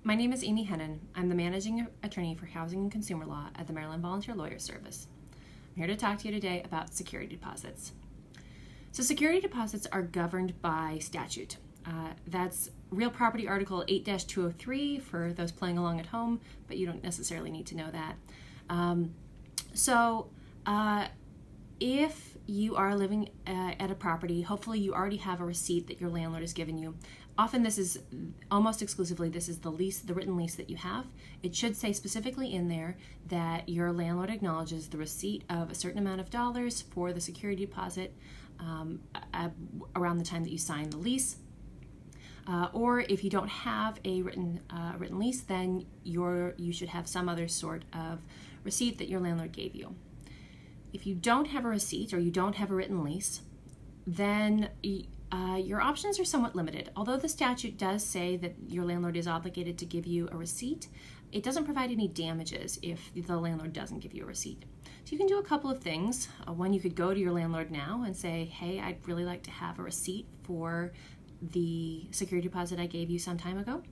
My name is Amy Hennon. I'm the Managing Attorney for Housing and Consumer Law at the Maryland Volunteer Lawyer Service. I'm here to talk to you today about security deposits. So security deposits are governed by statute. That's Real Property Article 8-203 for those playing along at home, but you don't necessarily need to know that. If you are living at a property, hopefully you already have a receipt that your landlord has given you. Often this is, almost exclusively, this is the lease, the written lease that you have. It should say specifically in there that your landlord acknowledges the receipt of a certain amount of dollars for the security deposit around the time that you sign the lease. Or if you don't have a written lease, then you should have some other sort of receipt that your landlord gave you. If you don't have a receipt or you don't have a written lease, then your options are somewhat limited. Although the statute does say that your landlord is obligated to give you a receipt, it doesn't provide any damages if the landlord doesn't give you a receipt. So you can do a couple of things. One, you could go to your landlord now and say, hey, I'd really like to have a receipt for the security deposit I gave you some time ago.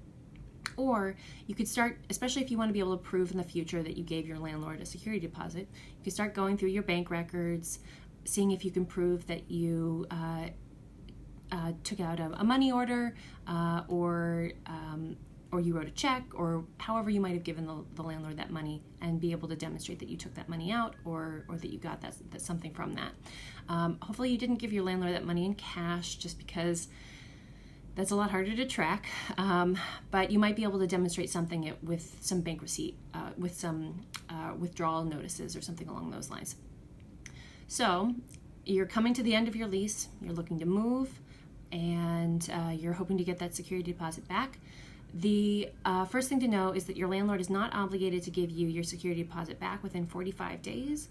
Or you could start, especially if you want to be able to prove in the future that you gave your landlord a security deposit, you could start going through your bank records, seeing if you can prove that you took out a money order or you wrote a check, or however you might have given the landlord that money, and be able to demonstrate that you took that money out or that you got that something from that. Hopefully you didn't give your landlord that money in cash, just because that's a lot harder to track, but you might be able to demonstrate something with some bank receipt, with some withdrawal notices or something along those lines. So you're coming to the end of your lease, you're looking to move, and you're hoping to get that security deposit back. The first thing to know is that your landlord is not obligated to give you your security deposit back within 45 days,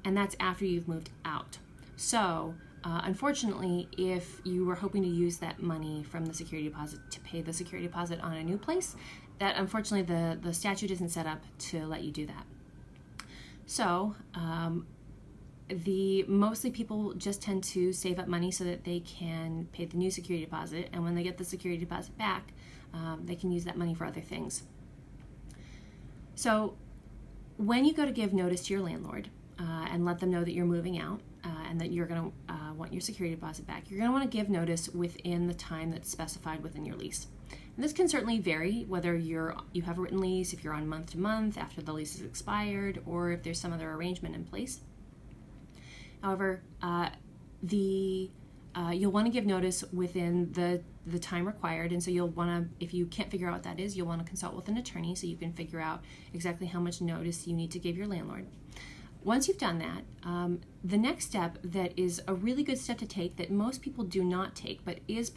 and that's after you've moved out. So unfortunately, if you were hoping to use that money from the security deposit to pay the security deposit on a new place, that unfortunately the statute isn't set up to let you do that. So mostly people just tend to save up money so that they can pay the new security deposit, and when they get the security deposit back, they can use that money for other things. So when you go to give notice to your landlord and let them know that you're moving out and that you're going to want your security deposit back, you're going to want to give notice within the time that's specified within your lease. And this can certainly vary whether you have a written lease, if you're on month to month after the lease is expired, or if there's some other arrangement in place. However, you'll want to give notice within the time required, and so you'll want to, if you can't figure out what that is, you'll want to consult with an attorney so you can figure out exactly how much notice you need to give your landlord. Once you've done that, the next step that is a really good step to take that most people do not take, but is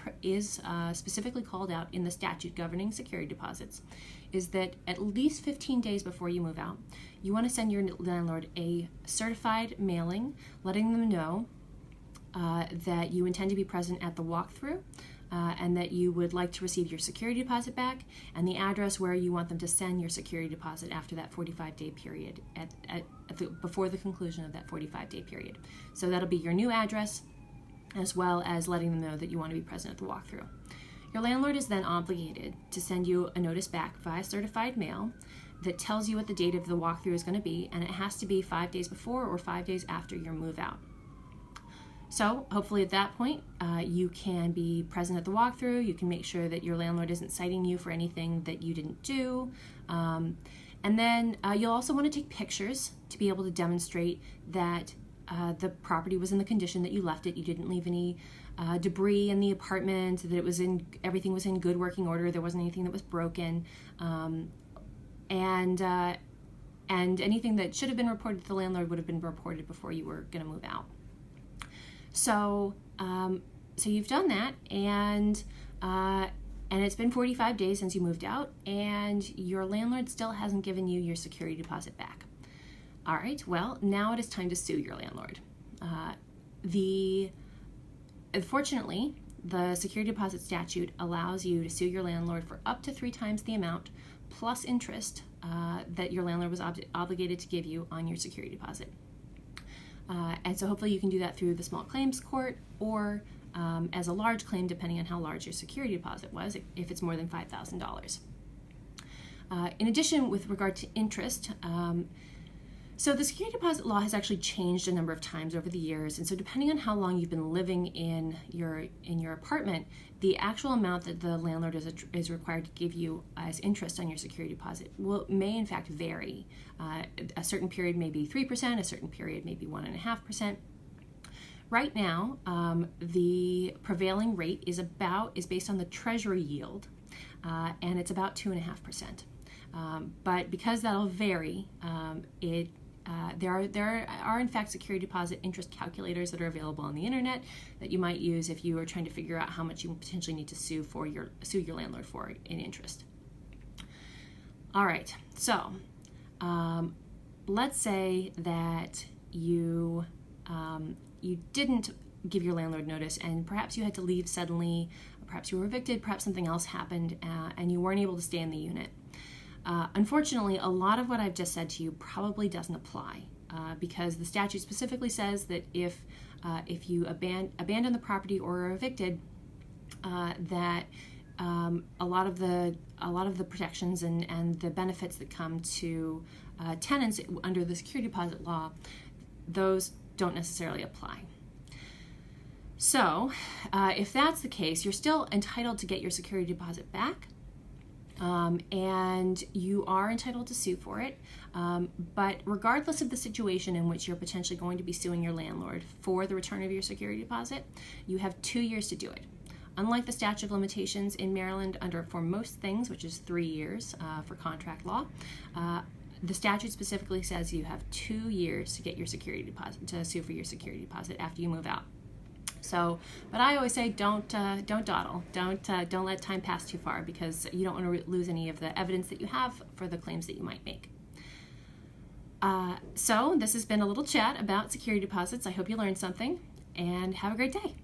specifically called out in the statute governing security deposits, is that at least 15 days before you move out, you want to send your landlord a certified mailing letting them know that you intend to be present at the walkthrough, and that you would like to receive your security deposit back, and the address where you want them to send your security deposit after that 45-day period, before the conclusion of that 45-day period. So that'll be your new address, as well as letting them know that you want to be present at the walkthrough. Your landlord is then obligated to send you a notice back via certified mail that tells you what the date of the walkthrough is going to be, and it has to be 5 days before or 5 days after your move out. So hopefully at that point, you can be present at the walkthrough. You can make sure that your landlord isn't citing you for anything that you didn't do. And then you'll also want to take pictures to be able to demonstrate that the property was in the condition that you left it. You didn't leave any debris in the apartment, that everything was in good working order. There wasn't anything that was broken. And anything that should have been reported to the landlord would have been reported before you were going to move out. So you've done that, and it's been 45 days since you moved out, and your landlord still hasn't given you your security deposit back. All right, well, now it is time to sue your landlord. Unfortunately, the security deposit statute allows you to sue your landlord for up to 3 times the amount plus interest that your landlord was obligated to give you on your security deposit. And so hopefully you can do that through the small claims court, or as a large claim, depending on how large your security deposit was, if it's more than $5,000. In addition, with regard to interest, so the security deposit law has actually changed a number of times over the years, and so depending on how long you've been living in your apartment, the actual amount that the landlord is required to give you as interest on your security deposit may in fact vary. A certain period may be 3%, a certain period may be 1.5%. Right now, the prevailing rate is based on the Treasury yield, and it's about 2.5%. But because that'll vary, there are in fact security deposit interest calculators that are available on the internet that you might use if you are trying to figure out how much you potentially need to sue your landlord for in interest. All right, so let's say that you didn't give your landlord notice, and perhaps you had to leave suddenly, perhaps you were evicted, perhaps something else happened, and you weren't able to stay in the unit. Unfortunately, a lot of what I've just said to you probably doesn't apply because the statute specifically says that if you abandon the property or are evicted, that a lot of the protections and the benefits that come to tenants under the security deposit law, those don't necessarily apply. So, if that's the case, you're still entitled to get your security deposit back. And you are entitled to sue for it, but regardless of the situation in which you're potentially going to be suing your landlord for the return of your security deposit, you have 2 years to do it. Unlike the statute of limitations in Maryland for most things, which is 3 years for contract law, the statute specifically says you have 2 years to get your security deposit, to sue for your security deposit after you move out. So, but I always say don't dawdle. Don't let time pass too far, because you don't want to lose any of the evidence that you have for the claims that you might make. So this has been a little chat about security deposits. I hope you learned something, and have a great day.